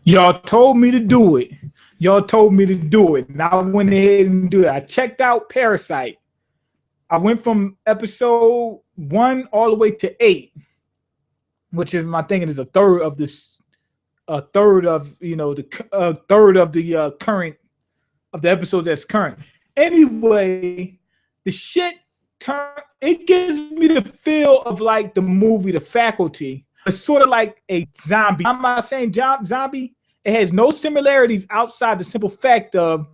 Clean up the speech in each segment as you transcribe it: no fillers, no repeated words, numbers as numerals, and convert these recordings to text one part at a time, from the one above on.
Y'all told me to do it. Y'all told me to do it. And I went ahead and do it. I checked out Parasyte. I went from episode 1 all the way to 8, which is my thinking is a third of this, a third of the third of the current of the episodes that's current. Anyway, the shit it gives me the feel of like the movie The Faculty. It's sort of like a zombie. I'm not saying zombie. It has no similarities outside the simple fact of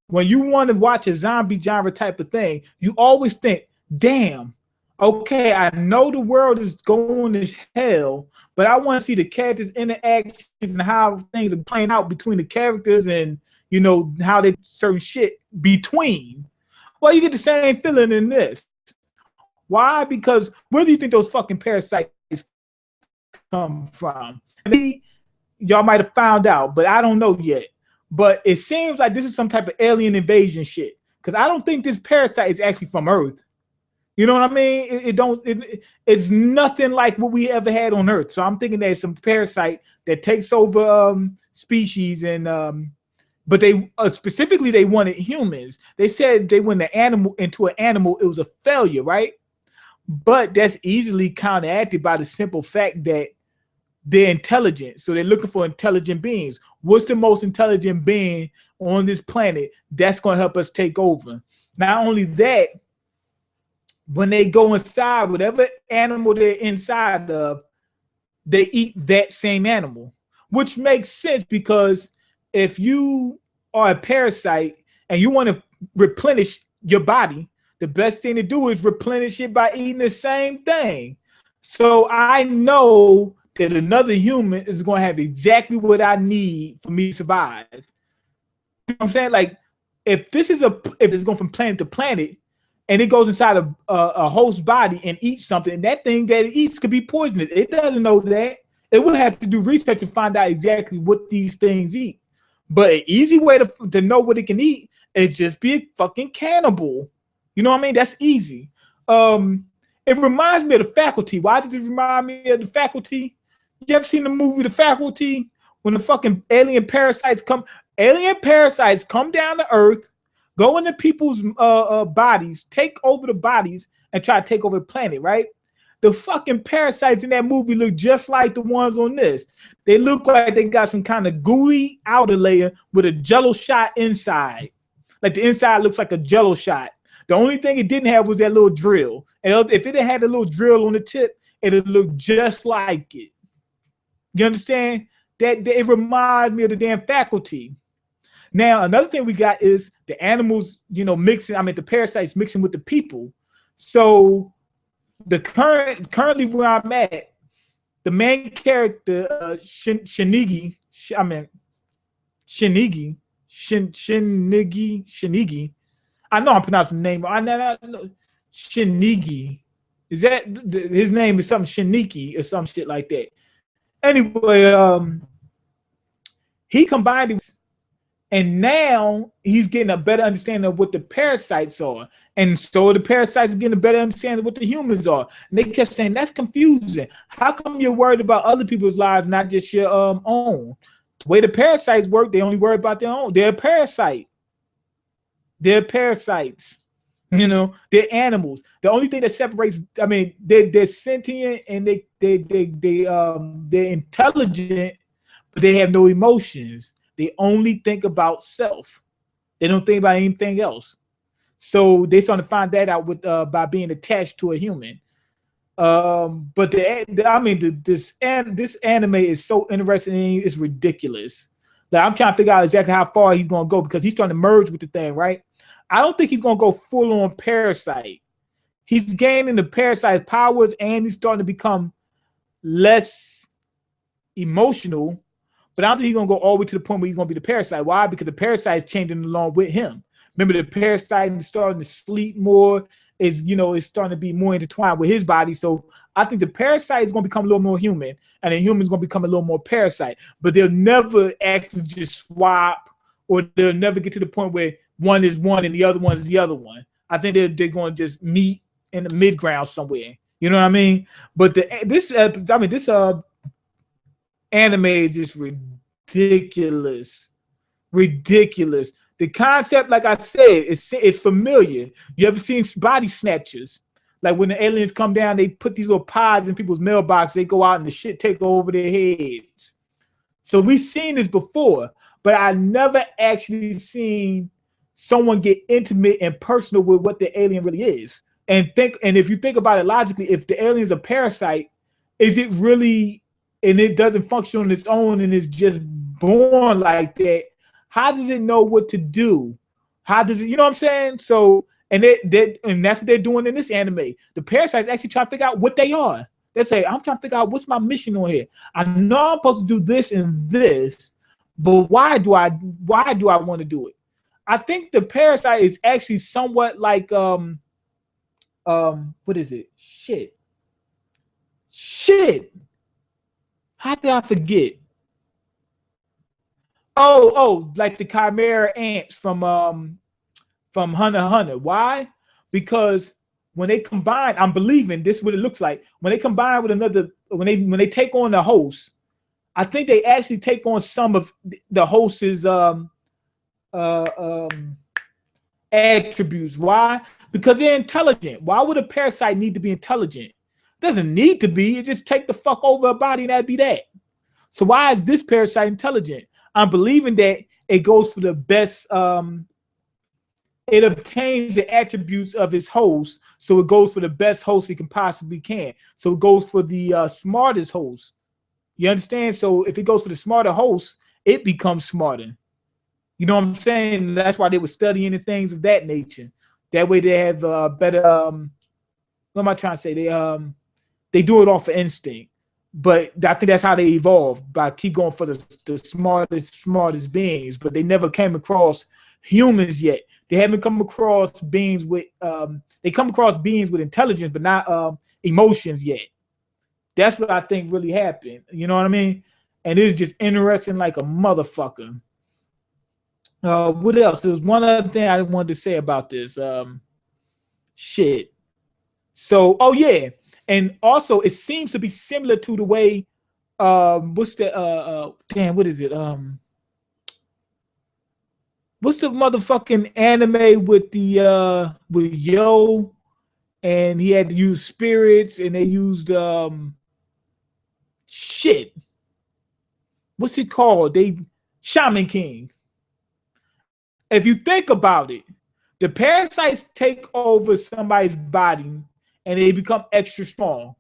when you want to watch a zombie genre type of thing, you always think, damn, okay, I know the world is going to hell, but I want to see the characters' interactions and how things are playing out between the characters and, how they certain shit between. Well, you get the same feeling in this. Why? Because where do you think those fucking parasites come from? Maybe y'all might have found out, but I don't know yet. But it seems like this is some type of alien invasion shit. Because I don't think this parasite is actually from Earth. You know what I mean? It's nothing like what we ever had on Earth. So I'm thinking there's some parasite that takes over species and but they specifically they wanted humans. They said they went into an animal, it was a failure, right? But that's easily counteracted by the simple fact that they're intelligent. So they're looking for intelligent beings. What's the most intelligent being on this planet that's going to help us take over? Not only that, when they go inside, whatever animal they're inside of, they eat that same animal, which makes sense because if you are a parasite and you want to replenish your body, the best thing to do is replenish it by eating the same thing. So I know that another human is going to have exactly what I need for me to survive. You know what I'm saying? Like, if it's going from planet to planet and it goes inside a host body and eats something, and that thing that it eats could be poisonous. It doesn't know that. It would have to do research to find out exactly what these things eat. But an easy way to know what it can eat is just be a fucking cannibal. You know what I mean? That's easy. It reminds me of The Faculty. Why does it remind me of The Faculty? You ever seen the movie The Faculty? When the fucking alien parasites come down to Earth, go into people's bodies, take over the bodies, and try to take over the planet, right? The fucking parasites in that movie look just like the ones on this. They look like they got some kind of gooey outer layer with a jello shot inside. Like the inside looks like a jello shot. The only thing it didn't have was that little drill. And if it had a little drill on the tip, it'd look just like it. You understand? That it reminds me of the damn Faculty. Now, another thing we got is the animals, the parasites mixing with the people. So currently where I'm at, the main character, Shinigi. I know I'm pronouncing the name. I know Shinigi. Is that his name? Is something Shiniki or some shit like that? Anyway, he combined it, and now he's getting a better understanding of what the parasites are. And so the parasites are getting a better understanding of what the humans are. And they kept saying, that's confusing. How come you're worried about other people's lives, not just your own? The way the parasites work, they only worry about their own. They're a parasite. They're parasites. They're animals. The only thing that separates, they're sentient and they're intelligent, but they have no emotions. They only think about self. They don't think about anything else. So they're starting to find that out with by being attached to a human. But this anime is so interesting. It's ridiculous. Like, I'm trying to figure out exactly how far he's gonna go because he's starting to merge with the thing, right? I don't think he's gonna go full on parasite. He's gaining the parasite powers and he's starting to become less emotional. But I don't think he's gonna go all the way to the point where he's gonna be the parasite. Why? Because the parasite is changing along with him. Remember, the parasite is starting to sleep more. Is starting to be more intertwined with his body. So I think the parasite is going to become a little more human, and the human is going to become a little more parasite. But they'll never actually just swap, or they'll never get to the point where one is one and the other one is the other one. I think they're going to just meet in the mid ground somewhere. You know what I mean? But this anime is just ridiculous. Ridiculous. The concept, like I said, it's familiar. You ever seen body snatchers? Like when the aliens come down, they put these little pods in people's mailbox. They go out and the shit take over their heads. So we've seen this before, but I never actually seen someone get intimate and personal with what the alien really is. And if you think about it logically, if the alien's a parasite, is it really, and it doesn't function on its own and it's just born like that? How does it know what to do? How does it, you know what I'm saying? So, and that's what they're doing in this anime. The parasites actually try to figure out what they are. They say, I'm trying to figure out what's my mission on here. I know I'm supposed to do this and this, but why do I want to do it? I think the parasite is actually somewhat like what is it? Shit. How did I forget? Oh, like the chimera ants from Hunter x Hunter. Why? Because when they combine, I'm believing this is what it looks like. When they combine with another, when they take on the host, I think they actually take on some of the host's attributes. Why? Because they're intelligent. Why would a parasite need to be intelligent? It doesn't need to be. It just take the fuck over a body and that'd be that. So why is this parasite intelligent? I'm believing that it goes for the best. It obtains the attributes of its host, so it goes for the best host it can possibly can. So it goes for the smartest host. You understand? So if it goes for the smarter host, it becomes smarter. You know what I'm saying? That's why they were studying the things of that nature. That way they have better. What am I trying to say? They do it off of instinct. But I think that's how they evolved, by keep going for the smartest beings. But they never came across humans yet. They haven't come across beings with they come across beings with intelligence, but not emotions yet. That's what I think really happened. You know what I mean? And it's just interesting like a motherfucker. What else? There's one other thing I wanted to say about this. Shit. So, oh yeah. And also, it seems to be similar to the way, what's the, what is it? What's the motherfucking anime with the, with Yo, and he had to use spirits, and they used, shit. What's it called? Shaman King. If you think about it, the parasites take over somebody's body, and they become extra strong.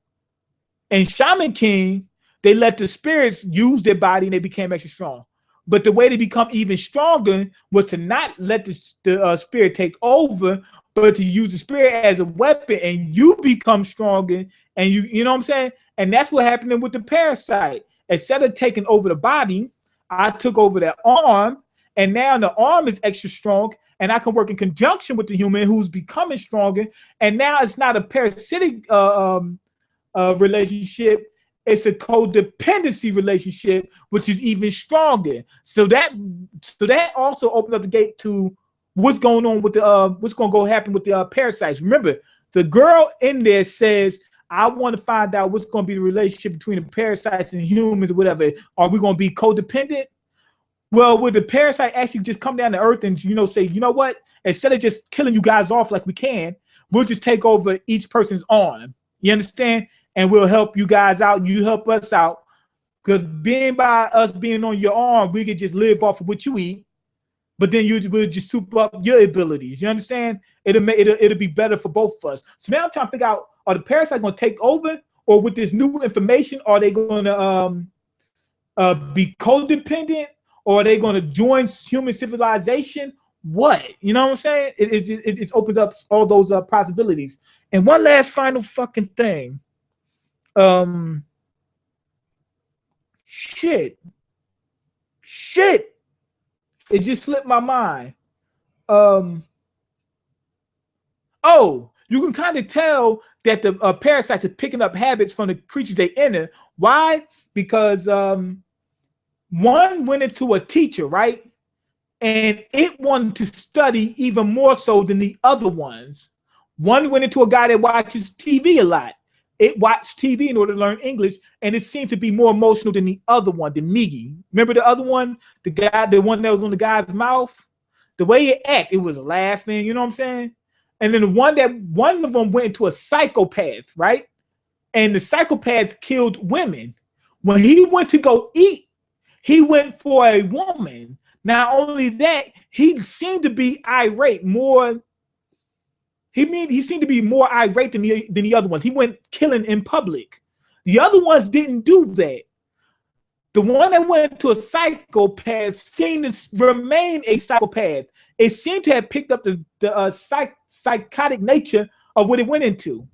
And Shaman King, they let the spirits use their body and they became extra strong. But the way they become even stronger was to not let the spirit take over, but to use the spirit as a weapon, and you become stronger. And you know what I'm saying? And that's what happened with the parasite. Instead of taking over the body, I took over that arm, and now the arm is extra strong. And I can work in conjunction with the human who's becoming stronger. And now it's not a parasitic relationship. It's a codependency relationship, which is even stronger. So that also opens up the gate to what's going on with the what's going to go happen with the parasites. Remember, the girl in there says, I want to find out what's going to be the relationship between the parasites and humans or whatever. Are we going to be codependent? Well, would the parasite actually just come down to earth and, say, you know what? Instead of just killing you guys off like we can, we'll just take over each person's arm. You understand? And we'll help you guys out and you help us out. Because by us being on your arm, we can just live off of what you eat. But then we'll just soup up your abilities. You understand? It'll be better for both of us. So now I'm trying to figure out, are the parasites going to take over? Or with this new information, are they going to be codependent? Or are they going to join human civilization? What? You know what I'm saying? It opens up all those possibilities. And one last final fucking thing. Shit. It just slipped my mind. Oh, you can kind of tell that the parasites are picking up habits from the creatures they enter. Why? Because one went into a teacher, right? And it wanted to study even more so than the other ones. One went into a guy that watches TV a lot. it watched TV in order to learn English, and it seemed to be more emotional than the other one, the Miggy. Remember the other one, the one that was on the guy's mouth? The way it acted, it was laughing, you know what I'm saying? And then one of them went into a psychopath, right? And the psychopath killed women. When he went to go eat, he went for a woman. Not only that, he seemed to be irate more. He seemed to be more irate than the other ones. He went killing in public. The other ones didn't do that. The one that went to a psychopath seemed to remain a psychopath. It seemed to have picked up the psychotic nature of what it went into,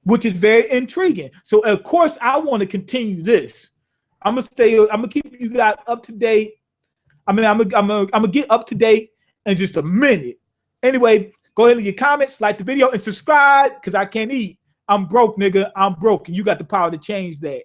which is very intriguing. So of course I want to continue this. I'm gonna keep you guys up to date. I'm gonna get up to date in just a minute. Anyway, go ahead and leave your comments, like the video, and subscribe because I can't eat. I'm broke, nigga. I'm broke, and you got the power to change that.